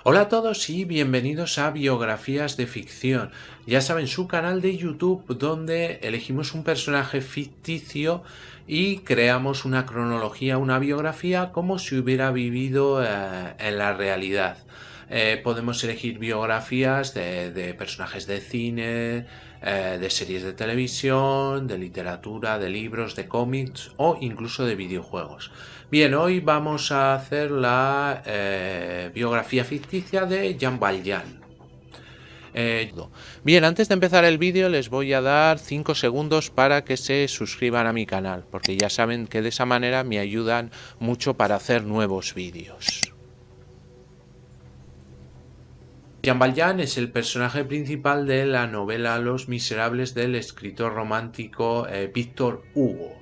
Hola a todos y bienvenidos a Biografías de Ficción. Ya saben, su canal de YouTube donde elegimos un personaje ficticio y creamos una cronología, una biografía como si hubiera vivido en la realidad. Podemos elegir biografías de personajes de cine, de series de televisión, de literatura, de libros, de cómics o incluso de videojuegos. Bien, hoy vamos a hacer la biografía ficticia de Jean Valjean. Bien, antes de empezar el vídeo les voy a dar 5 segundos para que se suscriban a mi canal, porque ya saben que de esa manera me ayudan mucho para hacer nuevos vídeos. Jean Valjean es el personaje principal de la novela Los Miserables del escritor romántico Víctor Hugo.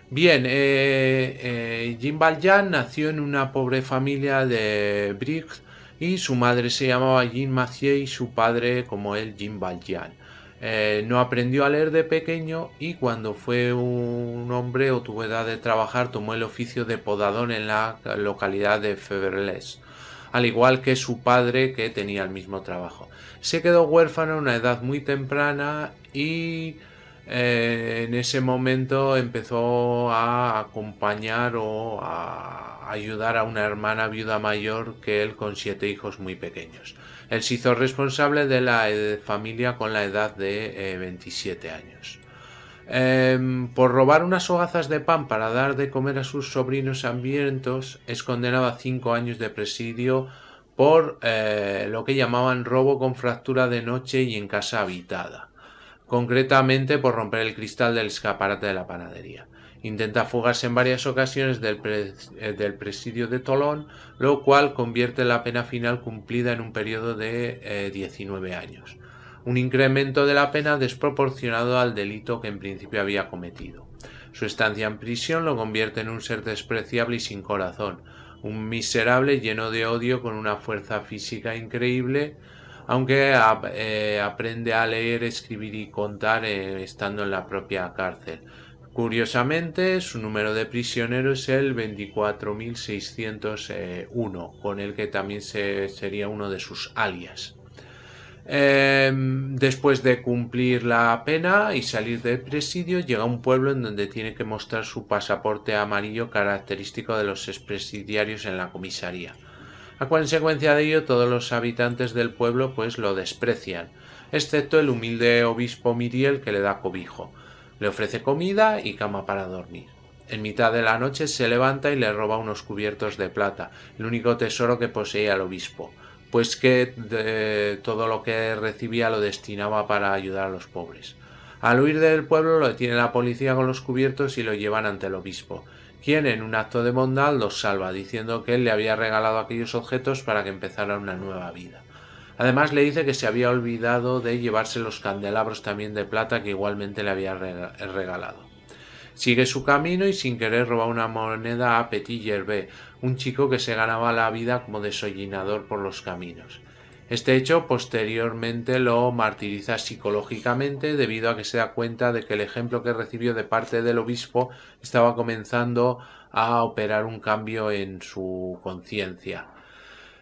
Bien, Jean Valjean nació en una pobre familia de Briggs y su madre se llamaba Jean Mathieu y su padre, como él, Jean Valjean. No aprendió a leer de pequeño y cuando fue un hombre o tuvo edad de trabajar tomó el oficio de podador en la localidad de Févrelès, al igual que su padre que tenía el mismo trabajo. Se quedó huérfano a una edad muy temprana y en ese momento empezó a acompañar o a ayudar a una hermana viuda mayor que él con 7 hijos muy pequeños. Él se hizo responsable de la familia con la edad de 27 años. Por robar unas hogazas de pan para dar de comer a sus sobrinos hambrientos, es condenado a 5 años de presidio por lo que llamaban robo con fractura de noche y en casa habitada, concretamente por romper el cristal del escaparate de la panadería. Intenta fugarse en varias ocasiones del presidio de Tolón, lo cual convierte la pena final cumplida en un periodo de 19 años. Un incremento de la pena desproporcionado al delito que en principio había cometido. Su estancia en prisión lo convierte en un ser despreciable y sin corazón, un miserable lleno de odio con una fuerza física increíble, aunque aprende a leer, escribir y contar estando en la propia cárcel. Curiosamente, su número de prisioneros es el 24.601, con el que también sería uno de sus alias. Después de cumplir la pena y salir del presidio, llega a un pueblo en donde tiene que mostrar su pasaporte amarillo característico de los expresidiarios en la comisaría. A consecuencia de ello, todos los habitantes del pueblo pues lo desprecian, excepto el humilde obispo Miriel, que le da cobijo. Le ofrece comida y cama para dormir. En mitad de la noche se levanta y le roba unos cubiertos de plata, el único tesoro que poseía el obispo, pues que todo lo que recibía lo destinaba para ayudar a los pobres. Al huir del pueblo lo detiene la policía con los cubiertos y lo llevan ante el obispo, quien en un acto de bondad los salva, diciendo que él le había regalado aquellos objetos para que empezara una nueva vida. Además le dice que se había olvidado de llevarse los candelabros también de plata que igualmente le había regalado. Sigue su camino y sin querer roba una moneda a Petit Gervais, un chico que se ganaba la vida como desollinador por los caminos. Este hecho posteriormente lo martiriza psicológicamente debido a que se da cuenta de que el ejemplo que recibió de parte del obispo estaba comenzando a operar un cambio en su conciencia.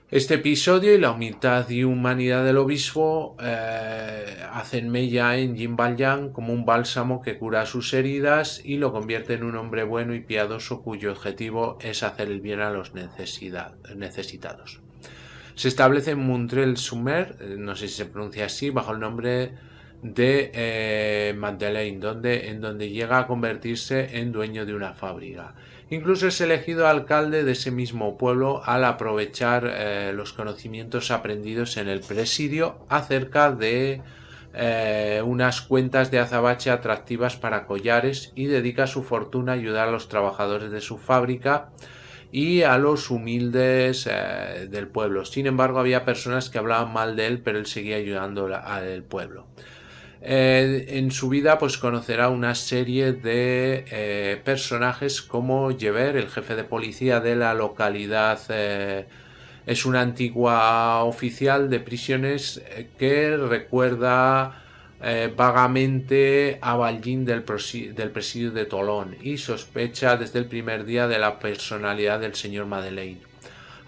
Este episodio y la humildad y humanidad del obispo hacen mella en Jean Valjean como un bálsamo que cura sus heridas y lo convierte en un hombre bueno y piadoso cuyo objetivo es hacer el bien a los necesitados. Se establece en Montreuil-sur-Mer, no sé si se pronuncia así, bajo el nombre de Madeleine, en donde llega a convertirse en dueño de una fábrica. Incluso es elegido alcalde de ese mismo pueblo al aprovechar los conocimientos aprendidos en el presidio acerca de unas cuentas de azabache atractivas para collares y dedica su fortuna a ayudar a los trabajadores de su fábrica y a los humildes del pueblo. Sin embargo, había personas que hablaban mal de él, pero él seguía ayudando al pueblo. En su vida pues conocerá una serie de personajes como Javert, el jefe de policía de la localidad. Es una antigua oficial de prisiones que recuerda vagamente a Valjean del presidio de Tolón y sospecha desde el primer día de la personalidad del señor Madeleine.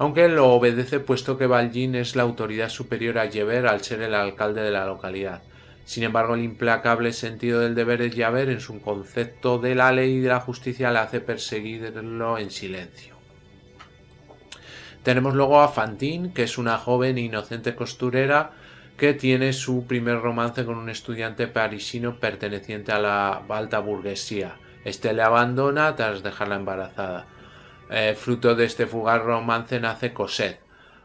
aunque lo obedece puesto que Valjean es la autoridad superior a Javert al ser el alcalde de la localidad. Sin embargo, el implacable sentido del deber de Javert en su concepto de la ley y de la justicia le hace perseguirlo en silencio. Tenemos luego a Fantine, que es una joven e inocente costurera que tiene su primer romance con un estudiante parisino perteneciente a la alta burguesía. Este le abandona tras dejarla embarazada. Fruto de este fugaz romance nace Cosette.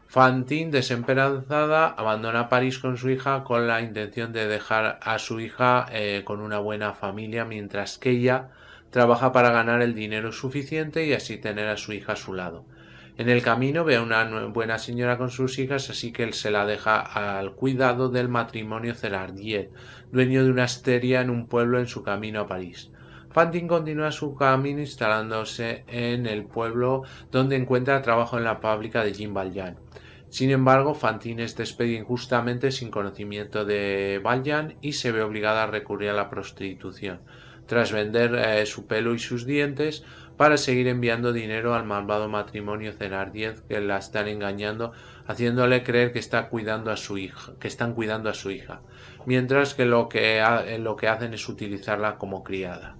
Fantine, desesperada, abandona París con su hija con la intención de dejar a su hija con una buena familia, mientras que ella trabaja para ganar el dinero suficiente y así tener a su hija a su lado. En el camino ve a una buena señora con sus hijas, así que él se la deja al cuidado del matrimonio Thénardier, dueño de una hostería en un pueblo en su camino a París. Fantine continúa su camino instalándose en el pueblo donde encuentra trabajo en la fábrica de Jean Valjean. Sin embargo, Fantine es despedida injustamente sin conocimiento de Valjean y se ve obligada a recurrir a la prostitución, tras vender su pelo y sus dientes para seguir enviando dinero al malvado matrimonio Thénardier, que la están engañando, haciéndole creer que están cuidando a su hija, mientras que lo que hacen es utilizarla como criada.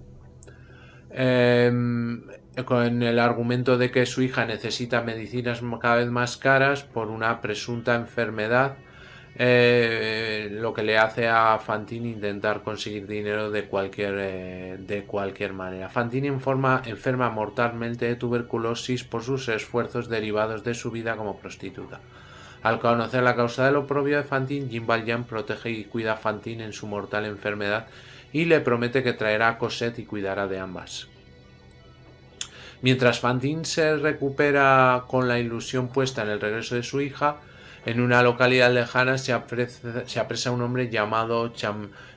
Con el argumento de que su hija necesita medicinas cada vez más caras por una presunta enfermedad, lo que le hace a Fantine intentar conseguir dinero de cualquier manera. Fantine enferma mortalmente de tuberculosis por sus esfuerzos derivados de su vida como prostituta. Al conocer la causa del oprobio de Fantine, Jean Valjean protege y cuida a Fantine en su mortal enfermedad y le promete que traerá a Cosette y cuidará de ambas. Mientras Fantine se recupera con la ilusión puesta en el regreso de su hija, en una localidad lejana se apresa un hombre llamado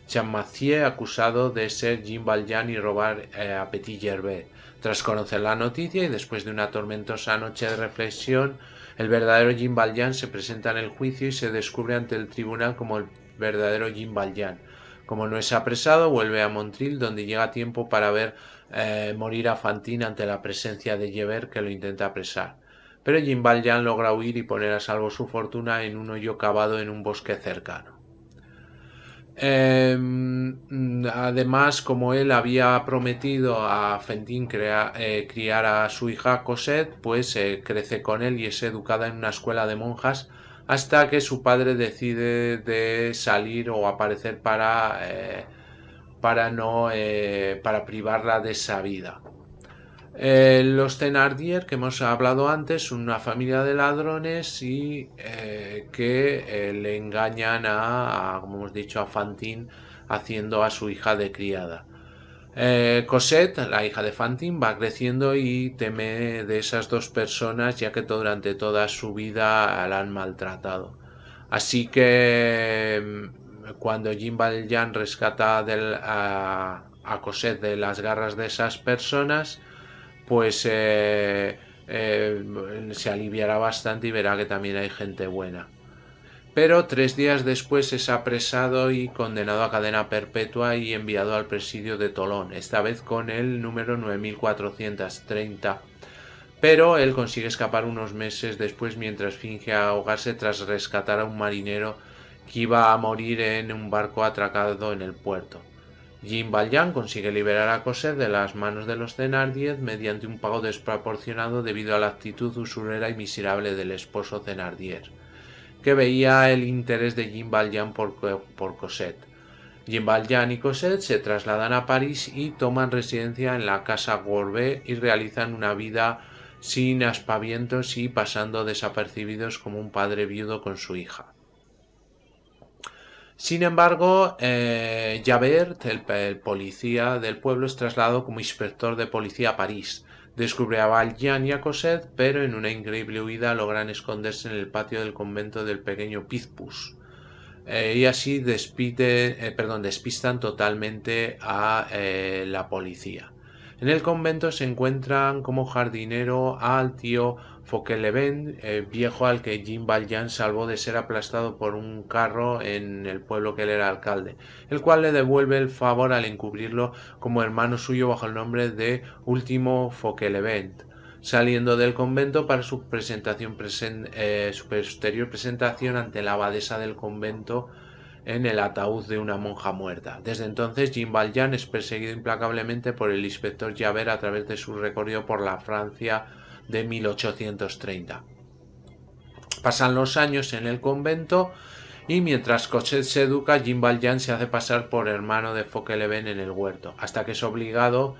Champmathieu, acusado de ser Jean Valjean y robar a Petit Gervais. Tras conocer la noticia y después de una tormentosa noche de reflexión, el verdadero Jean Valjean se presenta en el juicio y se descubre ante el tribunal como el verdadero Jean Valjean. Como no es apresado, vuelve a Montreuil, donde llega a tiempo para ver morir a Fantine ante la presencia de Javert, que lo intenta apresar. Pero Jean Valjean logra huir y poner a salvo su fortuna en un hoyo cavado en un bosque cercano. Además, como él había prometido a Fantine criar a su hija Cosette, pues crece con él y es educada en una escuela de monjas hasta que su padre decide de salir o aparecer para privarla de esa vida. Los Thénardier, que hemos hablado antes, son una familia de ladrones y que le engañan como hemos dicho, a Fantine, haciendo a su hija de criada. Cosette, la hija de Fantine, va creciendo y teme de esas dos personas, ya que durante toda su vida la han maltratado. Así que cuando Jean Valjean rescata a Cosette de las garras de esas personas, pues se aliviará bastante y verá que también hay gente buena. Pero 3 días después es apresado y condenado a cadena perpetua y enviado al presidio de Tolón, esta vez con el número 9430. Pero él consigue escapar unos meses después mientras finge ahogarse tras rescatar a un marinero que iba a morir en un barco atracado en el puerto. Jean Valjean consigue liberar a Cosette de las manos de los Thénardier mediante un pago desproporcionado debido a la actitud usurera y miserable del esposo Thénardier, que veía el interés de Jean Valjean por Cosette. Jean Valjean y Cosette se trasladan a París y toman residencia en la casa Courbet y realizan una vida sin aspavientos y pasando desapercibidos como un padre viudo con su hija. Sin embargo, Javert, el policía del pueblo, es trasladado como inspector de policía a París. Descubre a Valjean y a Cosette, pero en una increíble huida logran esconderse en el patio del convento del pequeño Picpus. Y así despistan totalmente a la policía. En el convento se encuentran como jardinero al tío Fauchelevent, viejo al que Jean Valjean salvó de ser aplastado por un carro en el pueblo que él era alcalde, el cual le devuelve el favor al encubrirlo como hermano suyo bajo el nombre de Último Fauchelevent. saliendo del convento para su posterior presentación ante la abadesa del convento en el ataúd de una monja muerta. Desde entonces, Jean Valjean es perseguido implacablemente por el inspector Javert a través de su recorrido por la Francia de 1830. Pasan los años en el convento y mientras Cosette se educa, Jean Valjean se hace pasar por hermano de Fauchelevent en el huerto, hasta que es obligado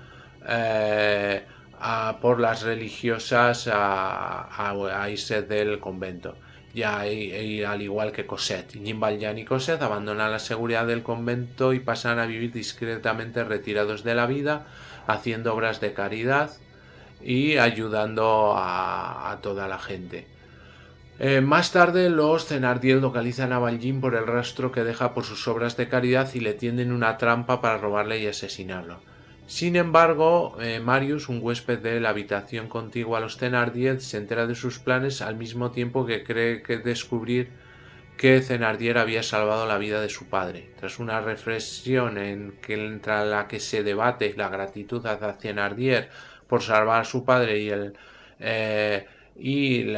por las religiosas a irse del convento. Y al igual que Cosette, Jean Valjean y Cosette abandonan la seguridad del convento y pasan a vivir discretamente retirados de la vida, haciendo obras de caridad y ayudando a toda la gente. Más tarde los Thénardier localizan a Valjean por el rastro que deja por sus obras de caridad y le tienden una trampa para robarle y asesinarlo. Sin embargo, Marius, un huésped de la habitación contigua a los Thénardier, se entera de sus planes al mismo tiempo que cree descubrir que Thénardier había salvado la vida de su padre. Tras una reflexión entre la que se debate la gratitud hacia Thénardier por salvar a su padre y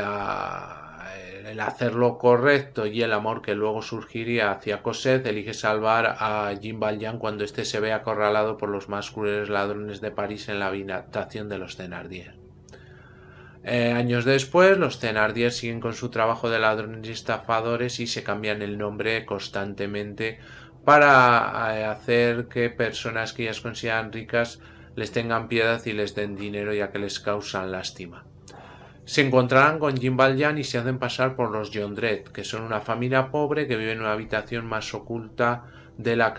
el hacer lo correcto y el amor que luego surgiría hacia Cosette, elige salvar a Jean Valjean cuando éste se ve acorralado por los más crueles ladrones de París en la habitación de los Thénardier. Años después, los Thénardier siguen con su trabajo de ladrones y estafadores y se cambian el nombre constantemente para hacer que personas que ellas consideran ricas les tengan piedad y les den dinero ya que les causan lástima. Se encontrarán con Jean Valjean y se hacen pasar por los Jondrette, que son una familia pobre que vive en una habitación más oculta de una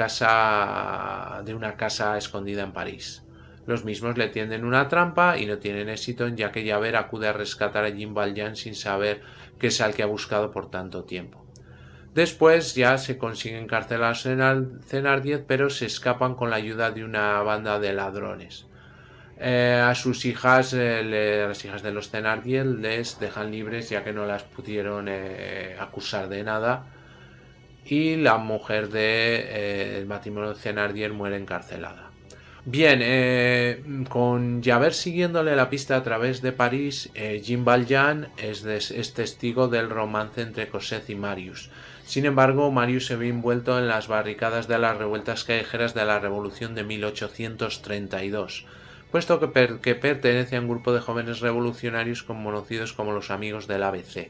casa escondida en París. Los mismos le tienden una trampa y no tienen éxito, ya que Javert acude a rescatar a Jean Valjean sin saber que es al que ha buscado por tanto tiempo. Después ya se consiguen encarcelar a Thénardier, pero se escapan con la ayuda de una banda de ladrones. A sus hijas, las hijas de los Thénardier, les dejan libres ya que no las pudieron acusar de nada, y la mujer del matrimonio de Thénardier muere encarcelada. Bien, con Javert siguiéndole la pista a través de París, Jean Valjean es testigo del romance entre Cosette y Marius. Sin embargo, Marius se ve envuelto en las barricadas de las revueltas callejeras de la Revolución de 1832, puesto que pertenece a un grupo de jóvenes revolucionarios conocidos como los Amigos del ABC,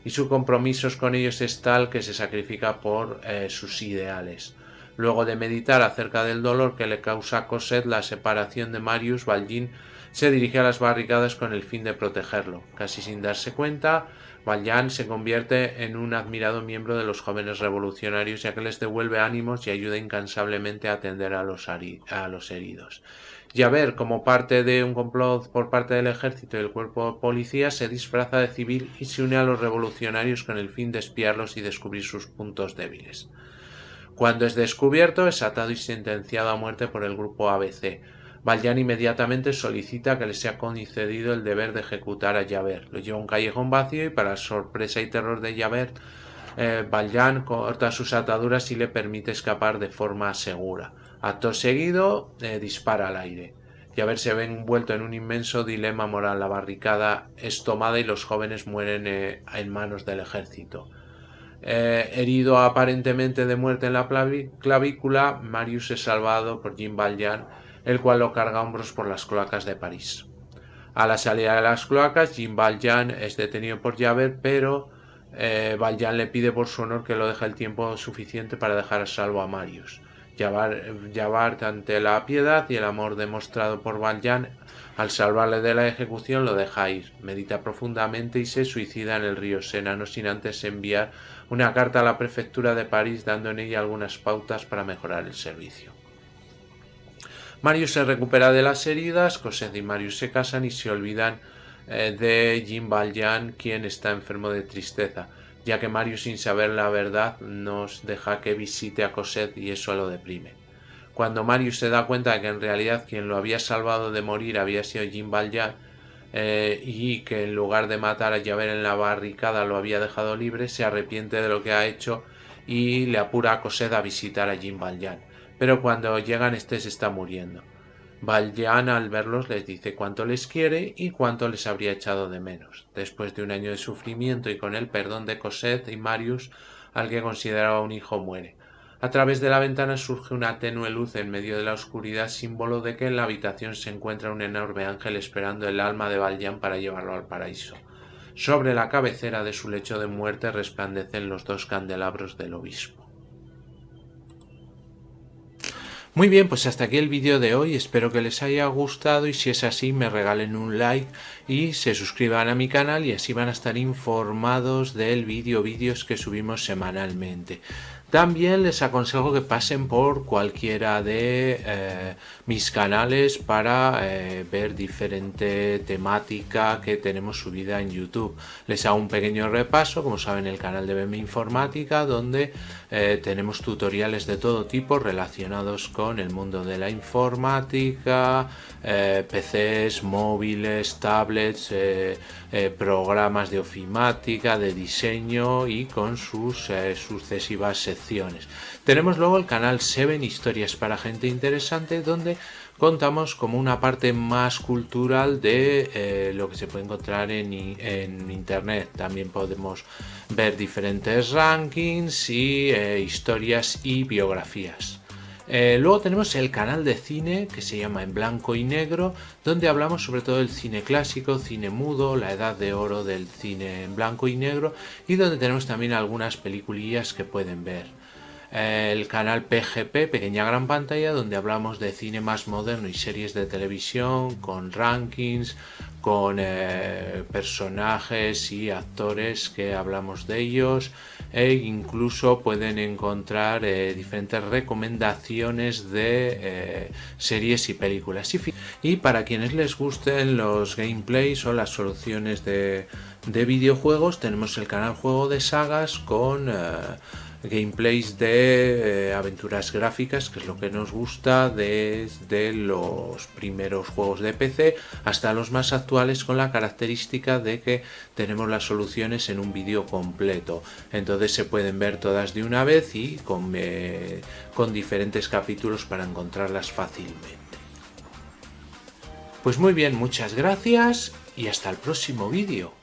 y su compromiso con ellos es tal que se sacrifica por sus ideales. Luego de meditar acerca del dolor que le causa a Cosette la separación de Marius, Valjean se dirige a las barricadas con el fin de protegerlo. Casi sin darse cuenta, Valjean se convierte en un admirado miembro de los jóvenes revolucionarios, ya que les devuelve ánimos y ayuda incansablemente a atender a los heridos. Javert, como parte de un complot por parte del ejército y del cuerpo de policía, se disfraza de civil y se une a los revolucionarios con el fin de espiarlos y descubrir sus puntos débiles. Cuando es descubierto, es atado y sentenciado a muerte por el grupo ABC. Valjean inmediatamente solicita que le sea concedido el deber de ejecutar a Javert. Lo lleva a un callejón vacío y, para sorpresa y terror de Javert, Valjean corta sus ataduras y le permite escapar de forma segura. Acto seguido, dispara al aire. Javert se ve envuelto en un inmenso dilema moral. La barricada es tomada y los jóvenes mueren en manos del ejército. Herido aparentemente de muerte en la clavícula, Marius es salvado por Jean Valjean, el cual lo carga a hombros por las cloacas de París. A la salida de las cloacas, Jean Valjean es detenido por Javert, pero Valjean le pide por su honor que lo deje el tiempo suficiente para dejar a salvo a Marius. Javert, ante la piedad y el amor demostrado por Valjean, al salvarle de la ejecución, lo deja ir, medita profundamente y se suicida en el río Sena, no sin antes enviar una carta a la prefectura de París dando en ella algunas pautas para mejorar el servicio. Marius se recupera de las heridas, Cosette y Marius se casan y se olvidan de Jean Valjean, quien está enfermo de tristeza, ya que Marius, sin saber la verdad, nos deja que visite a Cosette y eso lo deprime. Cuando Marius se da cuenta de que en realidad quien lo había salvado de morir había sido Jean Valjean y que en lugar de matar a Javert en la barricada lo había dejado libre, se arrepiente de lo que ha hecho y le apura a Cosette a visitar a Jean Valjean. Pero cuando llegan, este se está muriendo. Valjean al verlos les dice cuánto les quiere y cuánto les habría echado de menos. Después de un año de sufrimiento y con el perdón de Cosette y Marius, al que consideraba un hijo, muere. A través de la ventana surge una tenue luz en medio de la oscuridad, símbolo de que en la habitación se encuentra un enorme ángel esperando el alma de Valjean para llevarlo al paraíso. Sobre la cabecera de su lecho de muerte resplandecen los 2 candelabros del obispo. Muy bien, pues hasta aquí el vídeo de hoy, espero que les haya gustado y si es así me regalen un like y se suscriban a mi canal y así van a estar informados del vídeos que subimos semanalmente. También les aconsejo que pasen por cualquiera de mis canales para ver diferente temática que tenemos subida en YouTube. Les hago un pequeño repaso, como saben, el canal de BM Informática, donde tenemos tutoriales de todo tipo relacionados con el mundo de la informática, PCs, móviles, tablets, programas de ofimática, de diseño y con sus sucesivas secciones. Tenemos luego el canal 7 Historias para Gente Interesante, donde contamos como una parte más cultural de lo que se puede encontrar en internet. También podemos ver diferentes rankings y historias y biografías. Luego tenemos el canal de cine que se llama En Blanco y Negro, donde hablamos sobre todo del cine clásico, cine mudo, la edad de oro del cine en blanco y negro, y donde tenemos también algunas peliculillas que pueden ver. El canal PGP, Pequeña Gran Pantalla, donde hablamos de cine más moderno y series de televisión, con rankings, con personajes y actores que hablamos de ellos, e incluso pueden encontrar diferentes recomendaciones de series y películas. Y para quienes les gusten los gameplays o las soluciones de videojuegos, tenemos el canal Juego de Sagas con gameplays de aventuras gráficas, que es lo que nos gusta, desde los primeros juegos de PC hasta los más actuales, con la característica de que tenemos las soluciones en un vídeo completo, entonces se pueden ver todas de una vez y con diferentes capítulos para encontrarlas fácilmente. Pues muy bien, muchas gracias y hasta el próximo vídeo.